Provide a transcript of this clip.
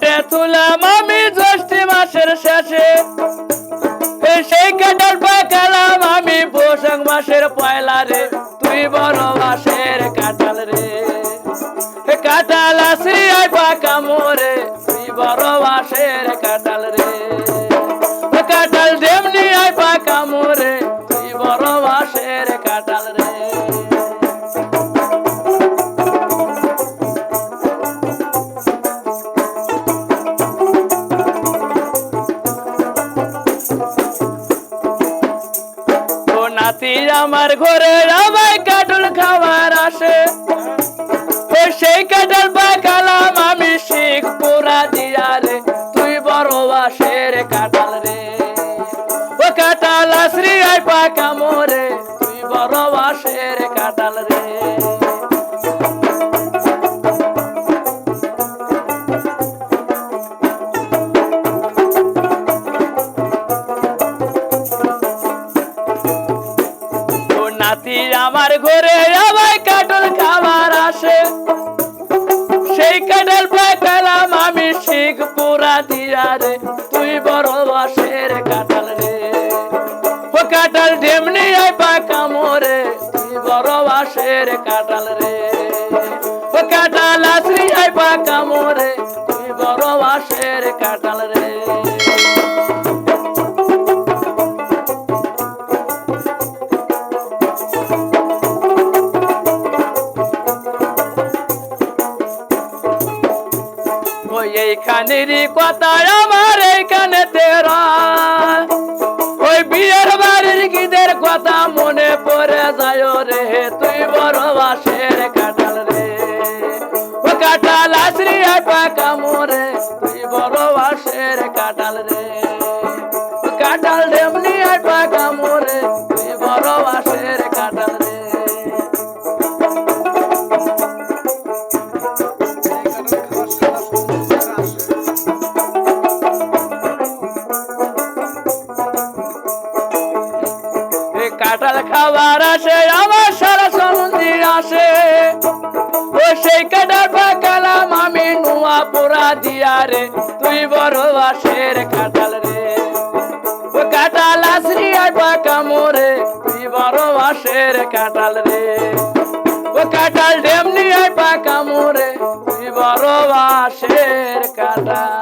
পেটে তুলাম আমি জ্যৈষ্ঠ মাসের শেষে, সেই কাঁঠাল পাকালাম আমি বৈশাখ মাসের পয়লা রে। তুই বড় বাঁশের কাঁঠাল রে, কাঁঠাল আসি আয় পাকা মোরে, তুই বড় বাঁশের কাঁঠাল রে। কাঁঠাল যেমনি আয় পাকা মোরে, তুই বড় বাঁশের কাঁঠাল রে। নাতি আমার ঘরে আমায় কাঁঠাল খাবার আসে, সেই কাঁঠাল পাকালাম আমি শিখ পুরা দিয়া রে। তুই বড় বাঁশের কাঁঠাল রে, ও কাঁঠাল আসরি আয় পাকা মোরে, তুই বড় বাঁশের কাঁঠাল রে। নাতি আমার ঘরে আমায় কাঁঠাল খাবার আসে, সেই কাঁঠাল পাকালাম আমি শিখ পুরা দিয়া রে। তুই বড় বাঁশের কাঁঠাল রে, ও কাঁঠাল ঢেমনি আয় পাকা মোরে, তুই বড় বাঁশের কাঁঠাল রে। ও কাঁঠাল আসরি আয় পাকা মোরে, তুই বড় বাঁশের কাঁঠাল রে। এইখানেরই কথা আমার এইখানে তেরা, ওই বিয়ের বাড়ির গীদের কথা মনে পড়ে যায় রে। তুই বড় বাঁশের কাঁঠাল রে, ও কাঁঠাল আসরি আয় পাকা মোরে, তুই বড় বাঁশের কাঁঠাল রে। ও কাঁঠাল ঢেমনি আয় পাকা মোরে, তুই বড় বাঁশের কাঁঠাল রে। কাঁঠাল খাবার আসে আমার সারা সমুদ্রে আসে, ও সেই কাঁঠাল পাকালাম আমি নুয়া পোড়া দিয়া রে। তুই বড় বাঁশের কাঁঠাল রে, ও কাঁঠাল আসরি আয় পাকা মোরে, তুই বড় বাঁশের কাঁঠাল রে। ও কাঁঠাল ঢেমনি আয় পাকা মোরে, তুই বড় বাঁশের কাঁঠাল।